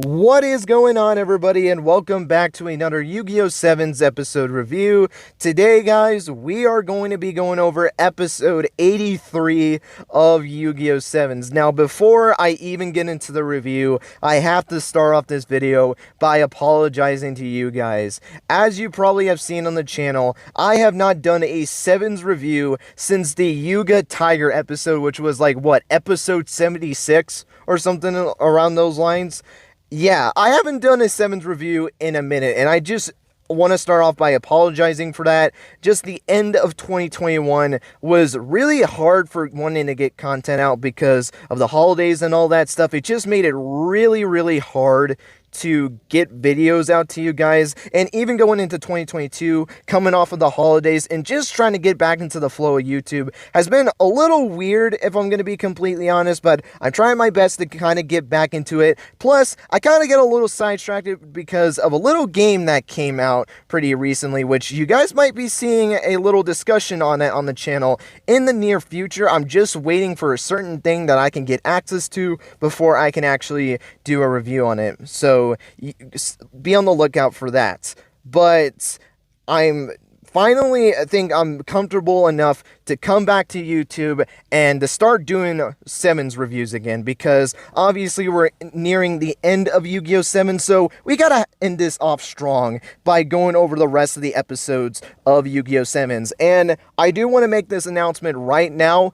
What is going on, everybody, and welcome back to another Yu-Gi-Oh! Sevens episode review. Today, guys, we are going to be going over episode 83 of Yu-Gi-Oh! Sevens. Now, before I even get into the review, I have to start off this video by apologizing to you guys. As you probably have seen on the channel, I have not done a Sevens review since the Yuga Tiger episode, which was like, what, episode 76 or something around those lines? Yeah, I haven't done a Sevens review in a minute, and I just want to start off by apologizing for that. Just the end of 2021 was really hard for wanting to get content out because of the holidays and all that stuff. It just made it really hard to get videos out to you guys, and even going into 2022, coming off of the holidays and just trying to get back into the flow of YouTube has been a little weird, if I'm going to be completely honest, but I'm trying my best to kind of get back into it. Plus, I kind of get a little sidetracked because of a little game that came out pretty recently, which you guys might be seeing a little discussion on it on the channel in the near future. I'm just waiting for a certain thing that I can get access to before I can actually do a review on it. So be on the lookout for that. But I think I'm comfortable enough to come back to YouTube and to start doing Sevens reviews again, because obviously we're nearing the end of Yu-Gi-Oh! Sevens, so we gotta end this off strong by going over the rest of the episodes of Yu-Gi-Oh! Sevens. And I do want to make this announcement right now.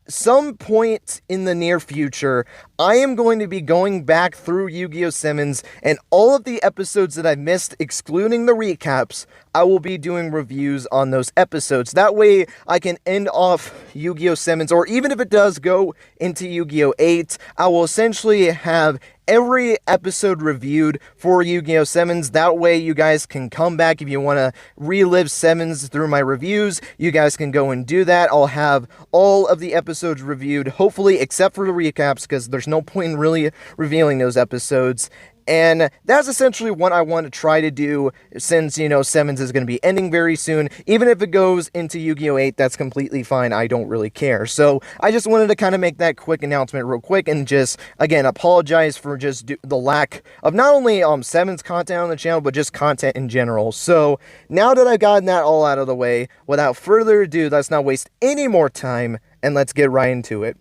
Some point in the near future, I am going to be going back through Yu-Gi-Oh! Sevens, and all of the episodes that I missed, excluding the recaps, I will be doing reviews on those episodes. That way, I can end off Yu-Gi-Oh! Sevens, or even if it does go into Yu-Gi-Oh! 8, I will essentially have every episode reviewed for Yu-Gi-Oh! Sevens. That way, you guys can come back if you want to relive Sevens through my reviews. You guys can go and do that. I'll have all of the episodes reviewed, hopefully, except for the recaps, because there's no point in really revealing those episodes. And that's essentially what I want to try to do, since, you know, Sevens is going to be ending very soon. Even if it goes into Yu-Gi-Oh! 8, that's completely fine. I don't really care. So, I just wanted to kind of make that quick announcement real quick, and just, again, apologize for just the lack of not only Sevens content on the channel, but just content in general. So, now that I've gotten that all out of the way, without further ado, let's not waste any more time, and let's get right into it.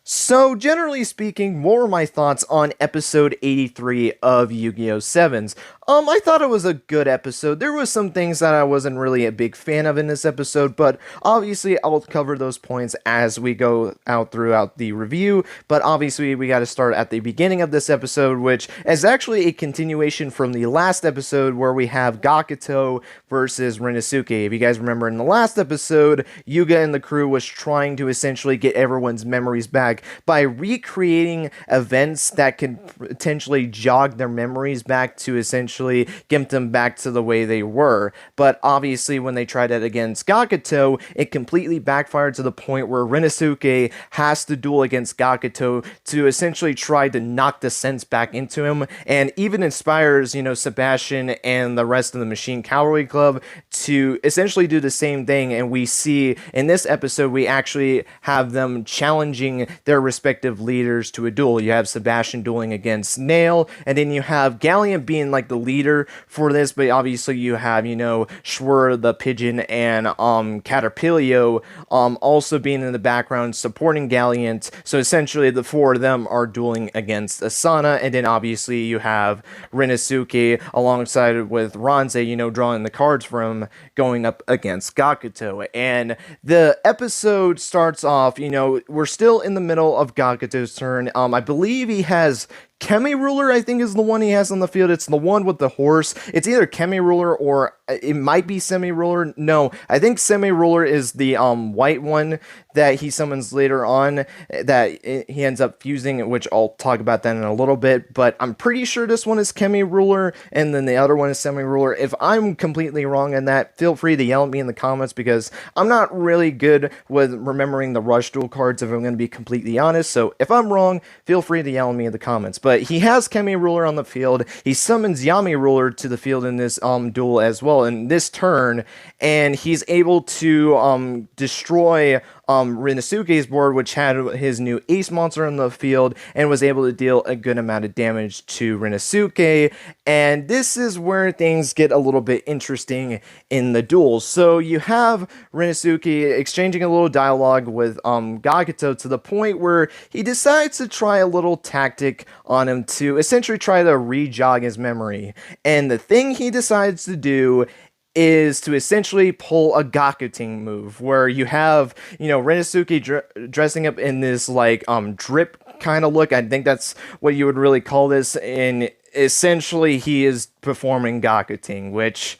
So, generally speaking, what were my thoughts on episode 83 of Yu-Gi-Oh! Sevens? I thought it was a good episode. There was some things that I wasn't really a big fan of in this episode, but obviously I'll cover those points as we go out throughout the review. But obviously we got to start at the beginning of this episode, which is actually a continuation from the last episode where we have Gakuto versus Rasuke. If you guys remember, in the last episode, Yuga and the crew was trying to essentially get everyone's memories back by recreating events that could potentially jog their memories back to essentially get them back to the way they were. But obviously when they tried it against Gakuto, it completely backfired to the point where Rasuke has to duel against Gakuto to essentially try to knock the sense back into him, and even inspires, you know, Sebastian and the rest of the Machine Cavalry Club to essentially do the same thing. And we see in this episode, we actually have them challenging their respective leaders to a duel. You have Sebastian dueling against Nail, and then you have Galliant being like the leader for this, but obviously you have, you know, Schwer the Pigeon and Caterpillar also being in the background supporting Galliant. So essentially the four of them are dueling against Asana, and then obviously you have Rasuke alongside with Ranze, you know, drawing the cards from going up against Gakuto. And the episode starts off, you know, we're still in the middle of Gakuto's turn. I believe he has Chemi Ruler, I think, is the one he has on the field. It's the one with the horse. It's either Chemi Ruler or it might be Semi Ruler. No, I think Semi Ruler is the white one that he summons later on, that he ends up fusing, which I'll talk about that in a little bit. But I'm pretty sure this one is Chemi Ruler, and then the other one is Semi Ruler. If I'm completely wrong in that, feel free to yell at me in the comments, because I'm not really good with remembering the Rush Duel cards, if I'm going to be completely honest. So if I'm wrong, feel free to yell at me in the comments. But he has Chemi Ruler on the field. He summons Yami Ruler to the field in this duel as well in this turn, and he's able to destroy Rinosuke's board, which had his new ace monster on the field, and was able to deal a good amount of damage to Rinosuke. And this is where things get a little bit interesting in the duel. So you have Rinosuke exchanging a little dialogue with Gakuto to the point where he decides to try a little tactic on him to essentially try to re-jog his memory. And the thing he decides to do is to essentially pull a Gakuting move, where you have, Rinosuke dressing up in this, like, drip kind of look. I think that's what you would really call this, and essentially he is performing Gakuting, which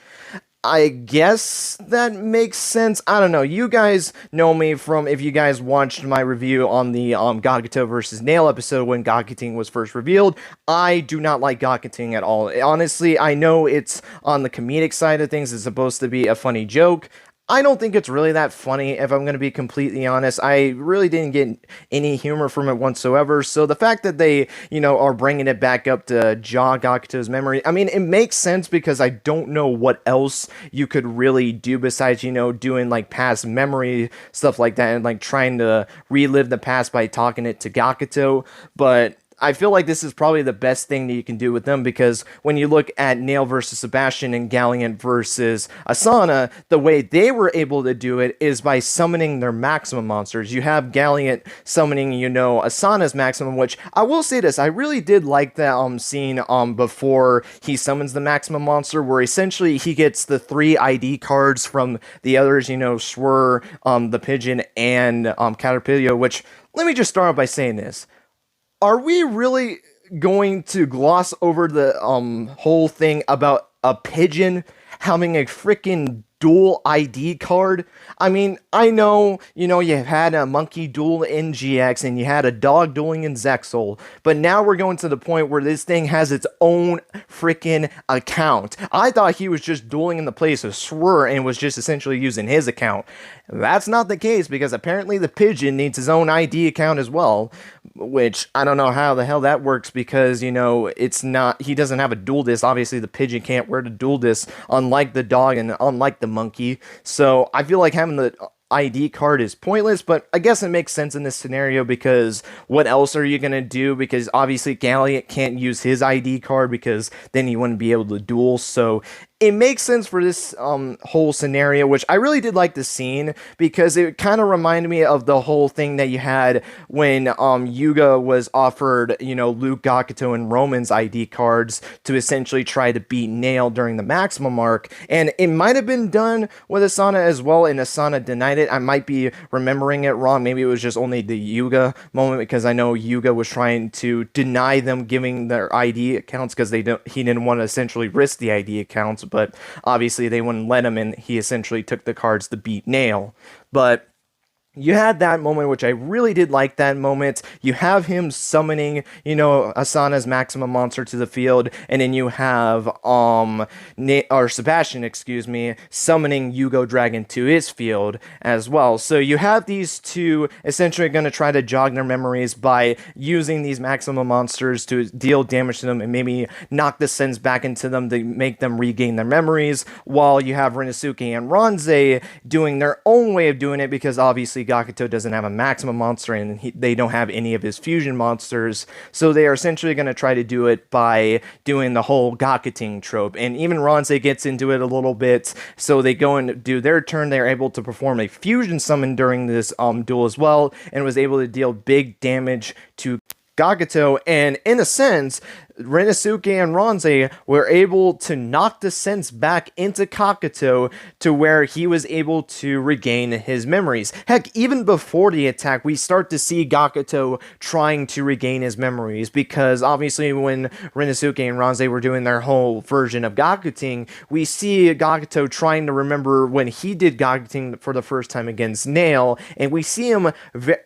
I guess that makes sense. I don't know. You guys know me from, if you guys watched my review on the Gakuto versus Nail episode when Gakuting was first revealed. I do not like Gakuting at all. Honestly, I know it's on the comedic side of things. It's supposed to be a funny joke. I don't think it's really that funny, if I'm going to be completely honest. I really didn't get any humor from it whatsoever, so the fact that they, are bringing it back up to jog Gakuto's memory, I mean, it makes sense because I don't know what else you could really do besides, doing, like, past memory, stuff like that, and, like, trying to relive the past by talking it to Gakuto, but I feel like this is probably the best thing that you can do with them, because when you look at Nail versus Sebastian and Galliant versus Asana, the way they were able to do it is by summoning their maximum monsters. You have Galliant summoning, Asana's maximum, which I will say this, I really did like that scene before he summons the maximum monster, where essentially he gets the 3 ID cards from the others, Swir, the Pigeon, and Caterpillar, which, let me just start off by saying this. Are we really going to gloss over the whole thing about a pigeon having a freaking dual ID card? I mean, I know, you had a monkey duel in GX and you had a dog dueling in Zexal, but now we're going to the point where this thing has its own freaking account. I thought he was just dueling in the place of Swir and was just essentially using his account. That's not the case, because apparently the pigeon needs his own ID account as well, which I don't know how the hell that works, because, it's not, he doesn't have a dual disc. Obviously the pigeon can't wear the dual disc, unlike the dog and unlike the monkey. So I feel like having the ID card is pointless, but I guess it makes sense in this scenario, because what else are you going to do? Because obviously Galliant can't use his ID card, because then he wouldn't be able to duel, so it makes sense for this whole scenario, which I really did like the scene, because it kind of reminded me of the whole thing that you had when Yuga was offered, Luke, Gakuto, and Roman's ID cards to essentially try to beat Nail during the maximum arc, and it might have been done with Asana as well, and Asana denied it. I might be remembering it wrong. Maybe it was just only the Yuga moment, because I know Yuga was trying to deny them giving their ID accounts, because he didn't want to essentially risk the ID accounts, but obviously they wouldn't let him, and he essentially took the cards to beat Nail. But you had that moment, which I really did like that moment. You have him summoning, Asana's maximum monster to the field, and then you have, Sebastian, summoning Yugioh Dragon to his field as well. So you have these two essentially going to try to jog their memories by using these maximum monsters to deal damage to them and maybe knock the sense back into them to make them regain their memories, while you have Rinosuke and Ronze doing their own way of doing it, because obviously Gakuto doesn't have a maximum monster, and they don't have any of his fusion monsters, so they are essentially going to try to do it by doing the whole Gakuting trope. And even Ronze gets into it a little bit, so they go and do their turn. They're able to perform a fusion summon during this duel as well, and was able to deal big damage to Gakuto, and in a sense, Rinosuke and Ronze were able to knock the sense back into Gakuto to where he was able to regain his memories. Heck, even before the attack, we start to see Gakuto trying to regain his memories, because obviously when Rinosuke and Ronze were doing their whole version of Gakuting, we see Gakuto trying to remember when he did Gakuting for the first time against Nail, and we see him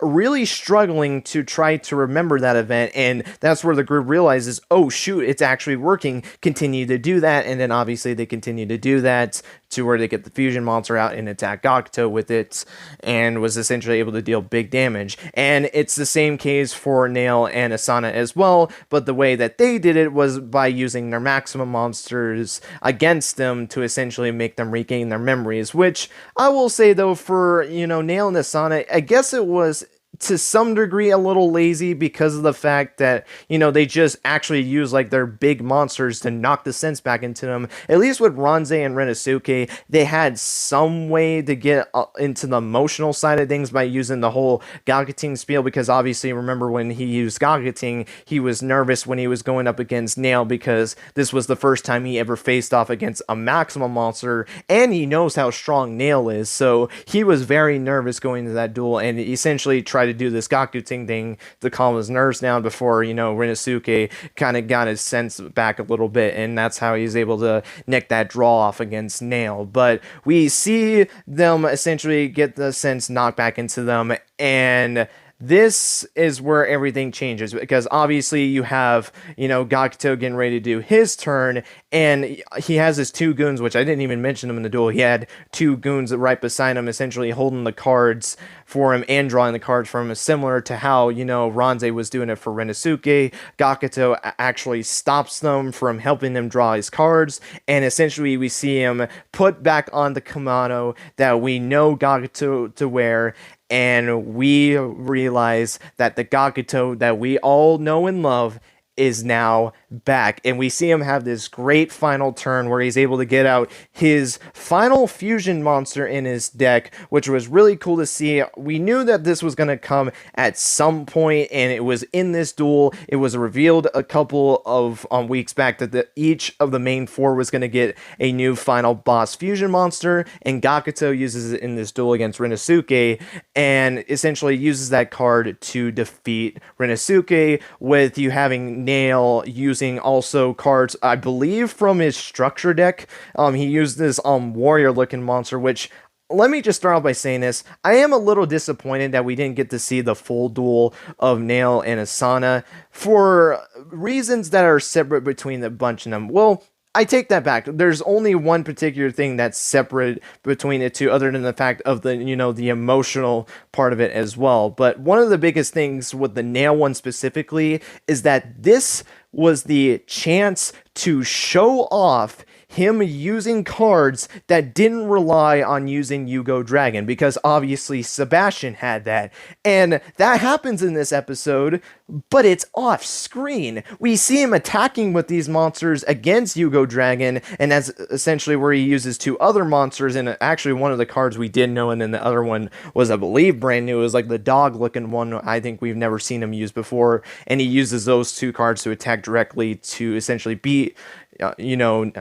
really struggling to try to remember that event, and that's where the group realizes, oh shoot, it's actually working, continue to do that, and then obviously they continue to do that to where they get the fusion monster out and attack Gakuto with it, and was essentially able to deal big damage. And it's the same case for Nail and Asana as well, but the way that they did it was by using their maximum monsters against them to essentially make them regain their memories, which I will say though, for, Nail and Asana, I guess it was to some degree a little lazy because of the fact that, they just actually use like their big monsters to knock the sense back into them. At least with Ranze and Rasuke, they had some way to get into the emotional side of things by using the whole Gakuting spiel, because obviously remember when he used Gakuting, he was nervous when he was going up against Nail because this was the first time he ever faced off against a maximum monster, and he knows how strong Nail is, so he was very nervous going into that duel, and essentially tried to do this Gakuting thing to calm his nerves down before, Rinosuke kind of got his sense back a little bit, and that's how he's able to nick that draw off against Nail. But we see them essentially get the sense knocked back into them, and this is where everything changes, because obviously you have, Gakuto getting ready to do his turn, and he has his two goons, which I didn't even mention him in the duel. He had two goons right beside him, essentially holding the cards for him and drawing the cards for him, similar to how, Ranze was doing it for Rinosuke. Gakuto actually stops them from helping him draw his cards, and essentially we see him put back on the kimono that we know Gakuto to wear, and we realize that the Gakuto that we all know and love is now back, and we see him have this great final turn where he's able to get out his final fusion monster in his deck, which was really cool to see. We knew that this was going to come at some point, and it was in this duel. It was revealed a couple of weeks back that each of the main four was going to get a new final boss fusion monster, and Gakuto uses it in this duel against Rinosuke, and essentially uses that card to defeat Rinosuke, with you having Nail using also cards, I believe, from his structure deck. He used this warrior looking monster, which, let me just start off by saying this. I am a little disappointed that we didn't get to see the full duel of Nail and Asana for reasons that are separate between the bunch of them. Well, I take that back. There's only one particular thing that's separate between the two, other than the fact of the, the emotional part of it as well. But one of the biggest things with the Nail one specifically is that this was the chance to show off him using cards that didn't rely on using Yugioh Dragon, because obviously Sebastian had that, and that happens in this episode, but it's off screen. We see him attacking with these monsters against Yugioh Dragon, and that's essentially where he uses two other monsters, and actually one of the cards we did know, and then the other one was, I believe, brand new. It was like the dog looking one. I think we've never seen him use before, and he uses those two cards to attack directly to essentially beat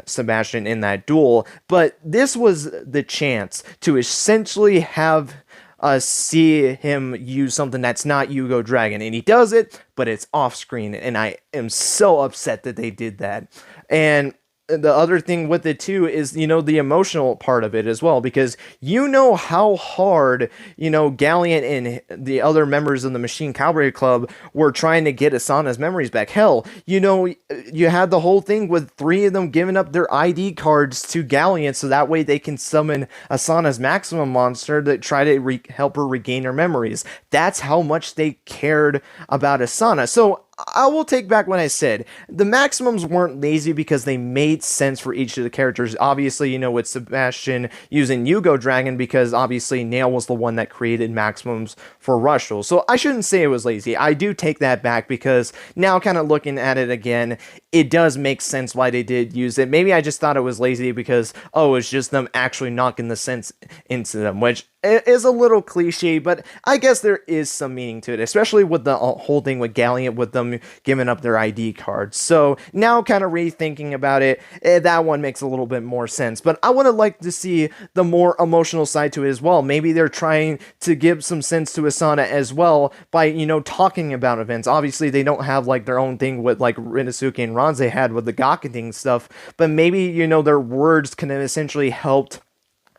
Sebastian in that duel. But this was the chance to essentially have us see him use something that's not Yugioh Dragon, and he does it, but it's off screen, and I am so upset that they did that. And the other thing with it too is, the emotional part of it as well, because how hard, Galliant and the other members of the Machine Cavalry Club were trying to get Asana's memories back. Hell, you had the whole thing with three of them giving up their ID cards to Galliant so that way they can summon Asana's maximum monster to try to help her regain her memories. That's how much they cared about Asana. So I will take back what I said. The maximums weren't lazy because they made sense for each of the characters. Obviously, with Sebastian using Yugioh Dragon, because obviously Nail was the one that created maximums for Rushel. So I shouldn't say it was lazy. I do take that back, because now kind of looking at it again, it does make sense why they did use it. Maybe I just thought it was lazy because, it's just them actually knocking the sense into them, which is a little cliche, but I guess there is some meaning to it, especially with the whole thing with Galliant, with them giving up their ID cards. So now kind of rethinking about it, that one makes a little bit more sense, but I would have liked to see the more emotional side to it as well. Maybe they're trying to give some sense to Asana as well by, talking about events. Obviously, they don't have like their own thing with like Rinosuke and Ranze had with the Gakuting stuff, but maybe, their words can have essentially helped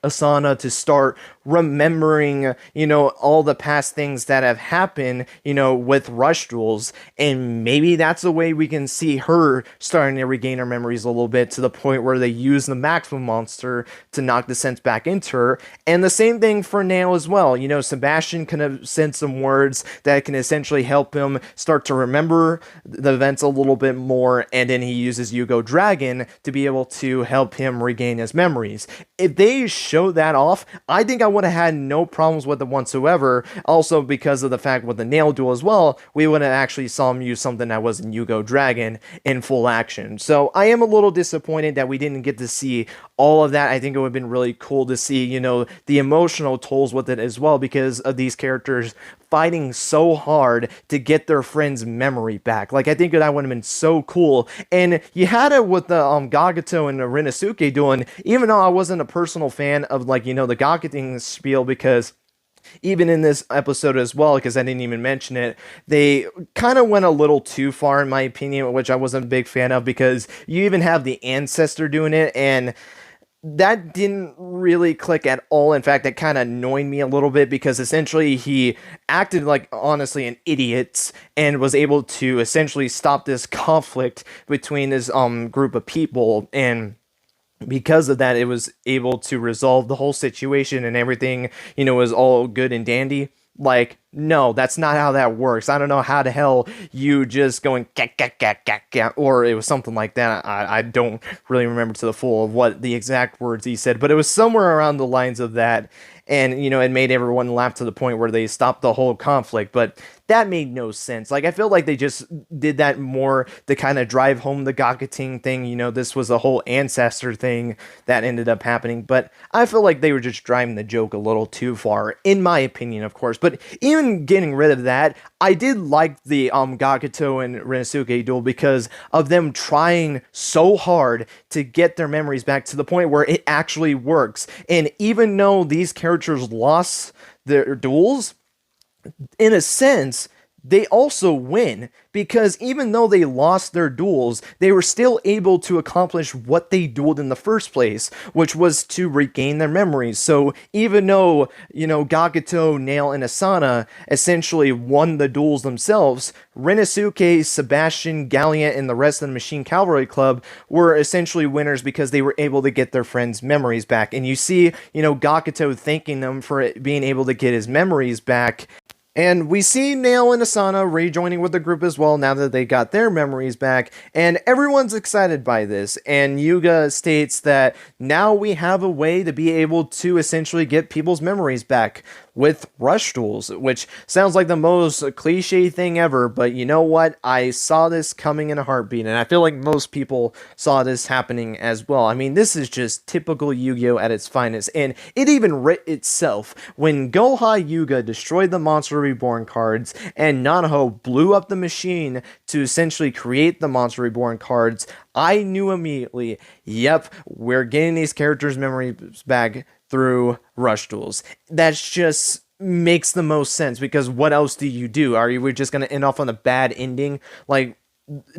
Asana to start remembering, all the past things that have happened, with Rush Duels. And maybe that's a way we can see her starting to regain her memories a little bit to the point where they use the Maximum Monster to knock the sense back into her. And the same thing for Nail as well. Sebastian can have sent some words that can essentially help him start to remember the events a little bit more. And then he uses Yugioh Dragon to be able to help him regain his memories. If they show that off, I think I would have had no problems with it whatsoever. Also, because of the fact with the Nail Duel as well, we would have actually saw him use something that wasn't Yugioh Dragon in full action. So I am a little disappointed that we didn't get to see all of that. I think it would have been really cool to see, the emotional tolls with it as well, because of these characters fighting so hard to get their friend's memory back. Like, I think that would have been so cool. And you had it with the Gakuto and the Rasuke doing, even though I wasn't a personal fan of, like, the Gakuto spiel, because even in this episode as well, because I didn't even mention it, they kind of went a little too far, in my opinion, which I wasn't a big fan of, because you even have the ancestor doing it, and that didn't really click at all. In fact, it kind of annoyed me a little bit, because essentially he acted like, honestly, an idiot, and was able to essentially stop this conflict between this group of people. And because of that, it was able to resolve the whole situation, and everything, was all good and dandy. Like, no, that's not how that works. I don't know how the hell you just going gak, gak, gak, gak, gak, or it was something like that. I don't really remember to the full of what the exact words he said, but it was somewhere around the lines of that. And, it made everyone laugh to the point where they stopped the whole conflict. But that made no sense. Like, I feel like they just did that more to kind of drive home the Gakuting thing. This was a whole ancestor thing that ended up happening. But I feel like they were just driving the joke a little too far, in my opinion, of course. But even getting rid of that, I did like the Gakuto and Rasuke duel, because of them trying so hard to get their memories back to the point where it actually works. And even though these characters lost their duels, in a sense, they also win, because even though they lost their duels, they were still able to accomplish what they dueled in the first place, which was to regain their memories. So even though, Gakuto, Nail, and Asana essentially won the duels themselves, Renosuke, Sebastian, Galliant, and the rest of the Machine Cavalry Club were essentially winners, because they were able to get their friends' memories back. And you see, Gakuto thanking them for being able to get his memories back. And we see Nail and Asana rejoining with the group as well, now that they got their memories back, and everyone's excited by this. And Yuga states that now we have a way to be able to essentially get people's memories back with Rush Duels, which sounds like the most cliche thing ever, but you know what? I saw this coming in a heartbeat, and I feel like most people saw this happening as well. I mean, this is just typical Yu-Gi-Oh! At its finest, and it even writ itself. When Gohei Yuga destroyed the Monster Reborn cards, and Nanajo blew up the machine to essentially create the Monster Reborn cards, I knew immediately, yep, we're getting these characters' memories back through Rush Duels. That's just makes the most sense, because what else do you do? Are you just going to end off on a bad ending? Like,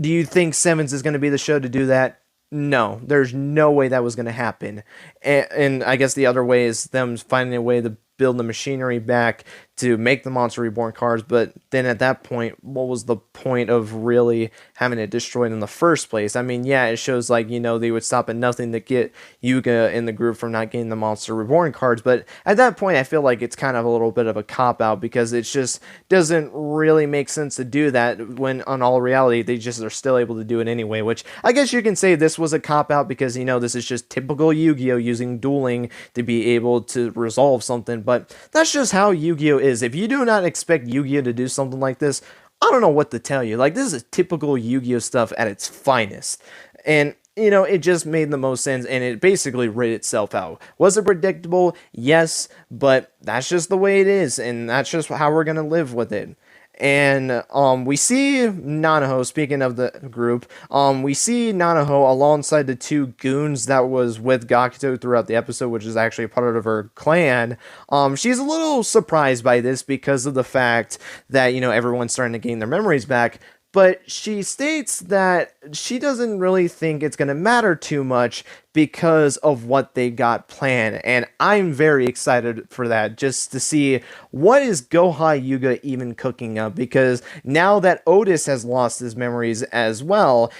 do you think Sevens is going to be the show to do that? No, there's no way that was going to happen. And I guess the other way is them finding a way to build the machinery back to make the Monster Reborn cards, but then at that point, what was the point of really having it destroyed in the first place? I mean, yeah, it shows like, they would stop at nothing to get Yuga in the group from not getting the Monster Reborn cards, but at that point, I feel like it's kind of a little bit of a cop-out, because it just doesn't really make sense to do that when, on all reality, they just are still able to do it anyway, which I guess you can say this was a cop-out, because, this is just typical Yu-Gi-Oh! Using dueling to be able to resolve something, but that's just how Yu-Gi-Oh! is. If you do not expect Yu-Gi-Oh! To do something like this, I don't know what to tell you. Like, this is typical Yu-Gi-Oh! Stuff at its finest. And, it just made the most sense, and it basically writ itself out. Was it predictable? Yes, but that's just the way it is, and that's just how we're going to live with it. And we see Nanajo, speaking of the group, we see Nanajo alongside the two goons that was with Gakuto throughout the episode, which is actually part of her clan. She's a little surprised by this, because of the fact that, everyone's starting to gain their memories back. But she states that she doesn't really think it's going to matter too much, because of what they got planned. And I'm very excited for that, just to see what is Goha Yuga even cooking up, because now that Otis has lost his memories as well,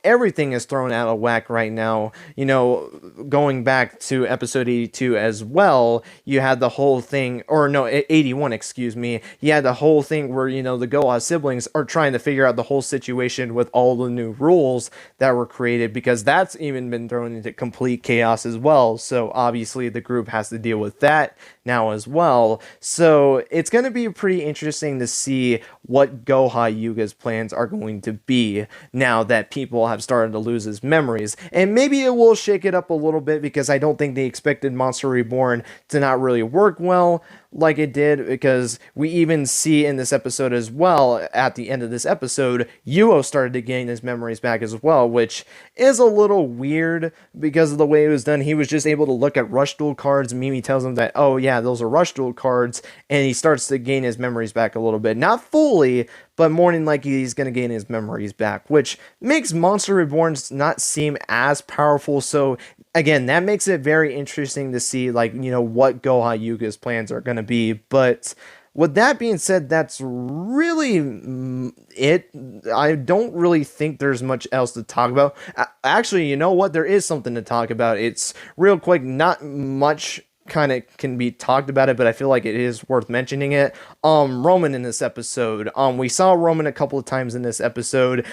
everything is thrown out of whack right now. Going back to episode 82 as well, you had the whole thing, or no, 81, excuse me, you had the whole thing where, the Goha siblings are trying to figure out the whole situation with all the new rules that were created, because that's even been thrown into complete chaos as well. So obviously the group has to deal with that now as well. So it's going to be pretty interesting to see what Goha Yuga's plans are going to be now that people have started to lose his memories. And maybe it will shake it up a little bit, because I don't think they expected Monster Reborn to not really work well like it did, because we even see in this episode as well, at the end of this episode, Yugioh started to gain his memories back as well, which is a little weird because of the way it was done. He was just able to look at Rush Duel cards. Mimi tells him that, oh yeah, those are Rush Duel cards, and he starts to gain his memories back a little bit. Not fully, but more than likely he's going to gain his memories back, which makes Monster Reborn not seem as powerful. So again, that makes it very interesting to see, like, what Goha Yuga's plans are going to be. But with that being said, that's really it. I don't really think there's much else to talk about. Actually, you know what? There is something to talk about. It's real quick, not much kind of can be talked about it, but I feel like it is worth mentioning it. Roman in this episode, we saw Roman a couple of times in this episode.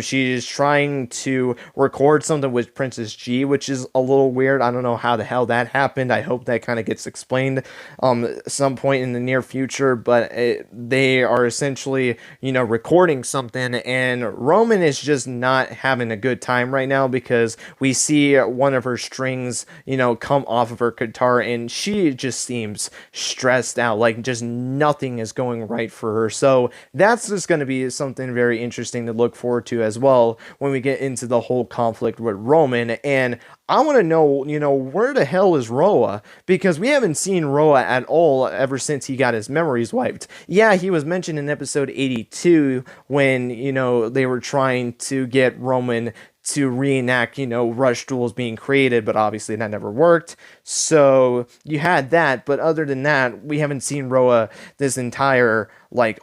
She's trying to record something with Princess G, which is a little weird. I don't know how the hell that happened. I hope that kind of gets explained some point in the near future, but they are essentially, recording something, and Roman is just not having a good time right now, because we see one of her strings, come off of her guitar, and she just seems stressed out, like just nothing is going right for her. So that's just going to be something very interesting to look forward to as well when we get into the whole conflict with Roman. And I want to know, where the hell is Roa? Because we haven't seen Roa at all ever since he got his memories wiped. Yeah, he was mentioned in episode 82 when, they were trying to get Roman to reenact, Rush Duels being created, but obviously that never worked. So you had that, but other than that, we haven't seen Roa this entire,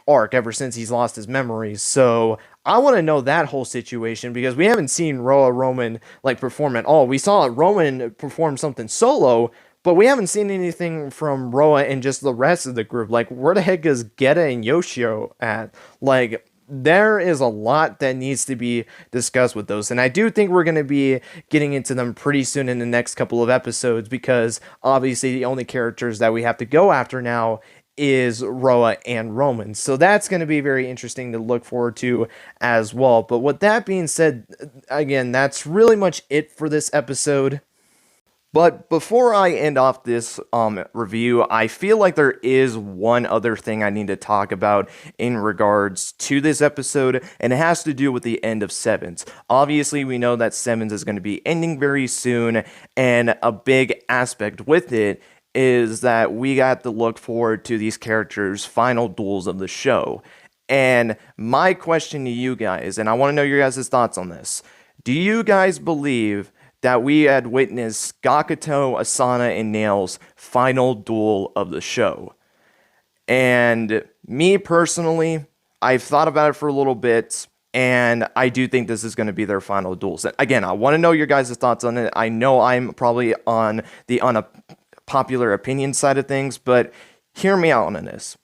arc ever since he's lost his memories. So I want to know that whole situation, because we haven't seen Roman, perform at all. We saw Roman perform something solo, but we haven't seen anything from Roa and just the rest of the group. Where the heck is Geta and Yoshio at? There is a lot that needs to be discussed with those. And I do think we're going to be getting into them pretty soon in the next couple of episodes, because obviously the only characters that we have to go after now is Roa and Roman. So that's going to be very interesting to look forward to as well. But with that being said, again, that's really much it for this episode. But before I end off this review, I feel like there is one other thing I need to talk about in regards to this episode, and it has to do with the end of Sevens. Obviously, we know that Sevens is going to be ending very soon, and a big aspect with it is that we got to look forward to these characters' final duels of the show. And my question to you guys, and I want to know your guys' thoughts on this, do you guys believe that we had witnessed Gakuto, Asana, and Nail's final duel of the show? And me personally, I've thought about it for a little bit, and I do think this is going to be their final duels. Again, I want to know your guys' thoughts on it. I know I'm probably on the unpopular opinion side of things, but hear me out on this.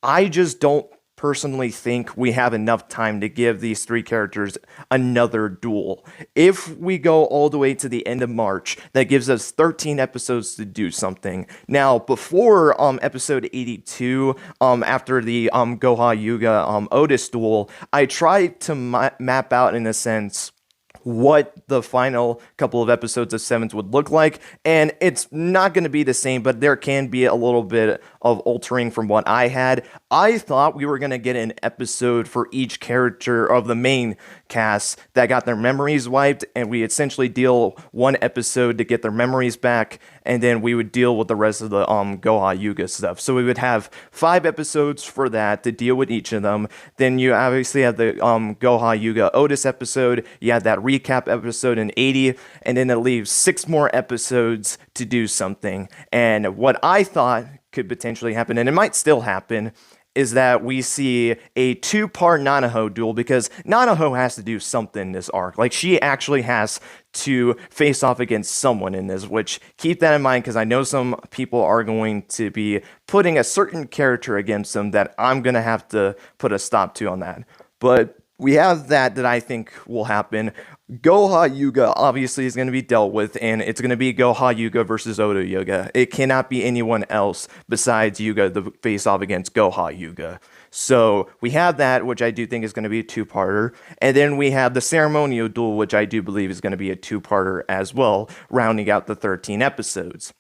I just don't personally think we have enough time to give these three characters another duel. If we go all the way to the end of March, that gives us 13 episodes to do something. Now, before episode 82, after the Goha Yuga Otis duel, I tried to map out, in a sense, what the final couple of episodes of Sevens would look like, and it's not going to be the same, but there can be a little bit of altering from what I had. I thought we were going to get an episode for each character of the main cast that got their memories wiped, and we essentially deal one episode to get their memories back, and then we would deal with the rest of the Goha Yuga stuff. So we would have 5 episodes for that to deal with each of them. Then you obviously have the Goha Yuga Otis episode. You had that recap episode in 80, and then it leaves 6 more episodes to do something. And what I thought could potentially happen, and it might still happen, is that we see a 2-part Nanaho duel, because Nanaho has to do something in this arc. Like, she actually has to face off against someone in this, which, keep that in mind, because I know some people are going to be putting a certain character against them that I'm going to have to put a stop to on that. But we have that I think will happen. Goha Yuga obviously is going to be dealt with, and it's going to be Goha Yuga versus Odo Yuga. It cannot be anyone else besides Yuga to face off against Goha Yuga. So we have that, which I do think is going to be a 2-parter. And then we have the Ceremonial Duel, which I do believe is going to be a 2-parter as well, rounding out the 13 episodes.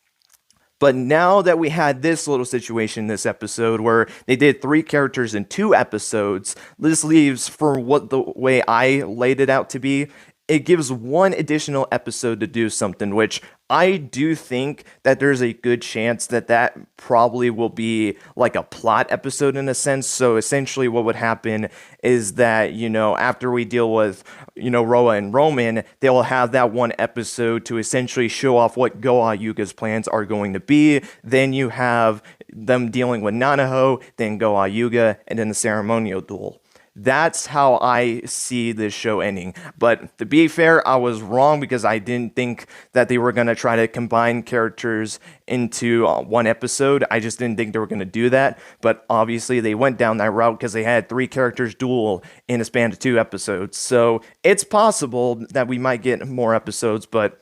But now that we had this little situation this episode where they did 3 characters in 2 episodes, this leaves, for what the way I laid it out to be, it gives 1 additional episode to do something, which I do think that there's a good chance that probably will be like a plot episode in a sense. So essentially what would happen is that, after we deal with, Roa and Roman, they'll have that 1 episode to essentially show off what Goha Yuga's plans are going to be. Then you have them dealing with Nanaho, then Goha Yuga, and then the Ceremonial Duel. That's how I see this show ending. But to be fair, I was wrong, because I didn't think that they were going to try to combine characters into 1 episode. I just didn't think they were going to do that. But obviously they went down that route because they had 3 characters duel in a span of 2 episodes. So it's possible that we might get more episodes, but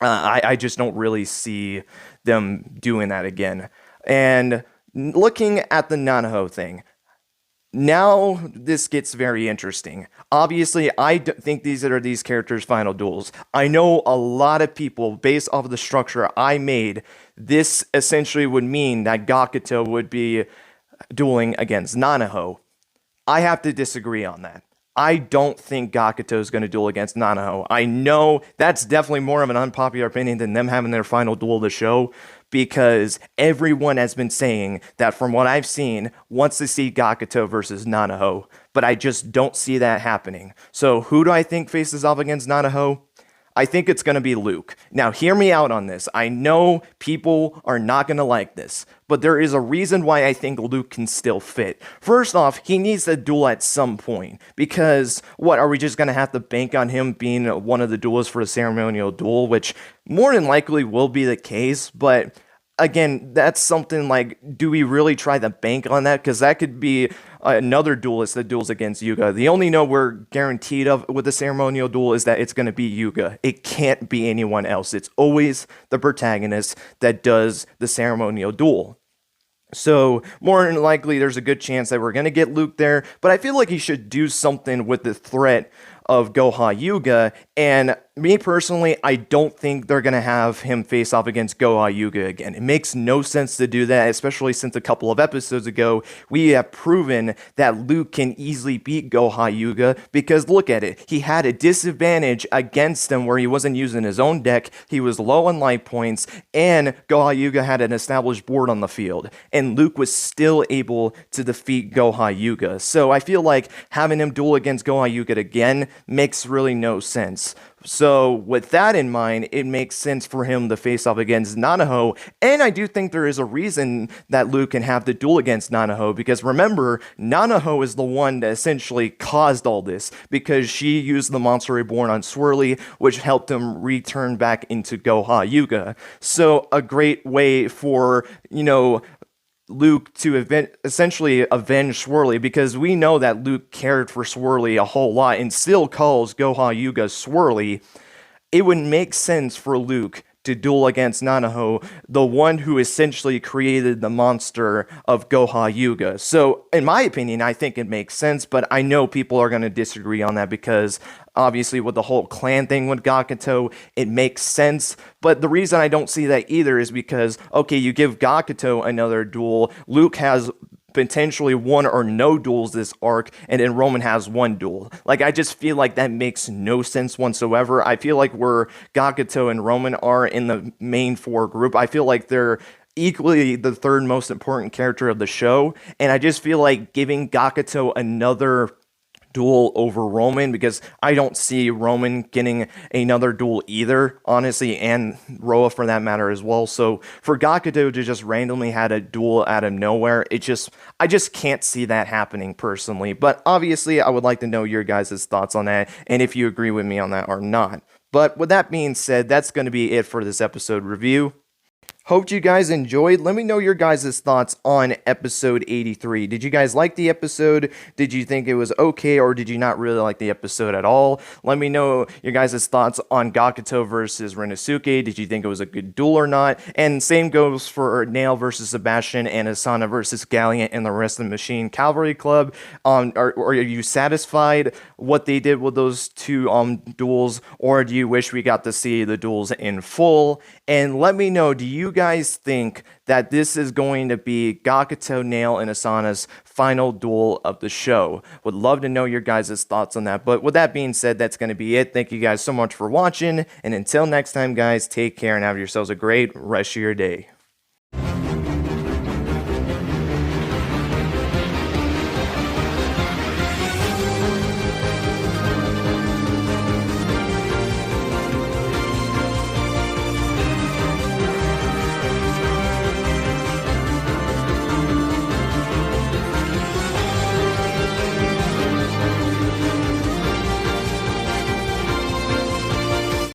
I just don't really see them doing that again. And looking at the Nanaho thing, now this gets very interesting. Obviously, I think these are these characters' final duels. I know a lot of people, based off of the structure I made, this essentially would mean that Gakuto would be dueling against Nanaho. I have to disagree on that. I don't think Gakuto is going to duel against Nanaho. I know that's definitely more of an unpopular opinion than them having their final duel of the show, because everyone has been saying that, from what I've seen, wants to see Gakuto versus Nanaho, but I just don't see that happening. So who do I think faces off against Nanaho? I think it's going to be Luke. Now, hear me out on this. I know people are not going to like this, but there is a reason why I think Luke can still fit. First off, he needs to duel at some point, because what, are we just going to have to bank on him being one of the duelists for a ceremonial duel, which more than likely will be the case, but again, that's something like, do we really try to bank on that? Because that could be another duelist that duels against Yuga. The only know we're guaranteed of with the ceremonial duel is that it's going to be Yuga. It can't be anyone else. It's always the protagonist that does the ceremonial duel. So, more than likely, there's a good chance that we're going to get Luke there, but I feel like he should do something with the threat of Goha Yuga, and me personally, I don't think they're going to have him face off against Goha Yuga again. It makes no sense to do that, especially since a couple of episodes ago, we have proven that Luke can easily beat Goha Yuga, because look at it, he had a disadvantage against him where he wasn't using his own deck, he was low on life points, and Goha Yuga had an established board on the field, and Luke was still able to defeat Goha Yuga. So I feel like having him duel against Goha Yuga again makes really no sense. So with that in mind, it makes sense for him to face off against Nanaho, and I do think there is a reason that Luke can have the duel against Nanaho, because remember, Nanaho is the one that essentially caused all this, because she used the Monster Reborn on Swirly, which helped him return back into Goha Yuga. So a great way for, Luke to essentially avenge Swirly, because we know that Luke cared for Swirly a whole lot and still calls Goha Yuga Swirly. It would make sense for Luke to duel against Nanaho, the one who essentially created the monster of Goha Yuga. So, in my opinion, I think it makes sense, but I know people are going to disagree on that, because obviously with the whole clan thing with Gakuto, it makes sense, but the reason I don't see that either is because, okay, you give Gakuto another duel, Luke has potentially one or no duels this arc, and then Roman has one duel. Like, I just feel like that makes no sense whatsoever. I feel like where Gakuto and Roman are in the main 4 group, I feel like they're equally the 3rd most important character of the show, and I just feel like giving Gakuto another duel over Roman, because I don't see Roman getting another duel either, honestly, and Roa for that matter as well. So for Gakuto to just randomly had a duel out of nowhere, I just can't see that happening personally. But obviously, I would like to know your guys' thoughts on that, and if you agree with me on that or not. But with that being said, that's going to be it for this episode review. Hope you guys enjoyed. Let me know your guys' thoughts on episode 83. Did you guys like the episode? Did you think it was okay, or did you not really like the episode at all? Let me know your guys' thoughts on Gakuto versus Rasuke. Did you think it was a good duel or not? And same goes for Nail versus Sebastian and Asana versus Galliant and the rest of the Machine Cavalry Club. Are you satisfied what they did with those two duels, or do you wish we got to see the duels in full? And let me know, do you guys think that this is going to be Gakuto, Nail, and Asana's final duel of the show? Would love to know your guys' thoughts on that. But with that being said, that's going to be it. Thank you guys so much for watching. And until next time, guys, take care and have yourselves a great rest of your day.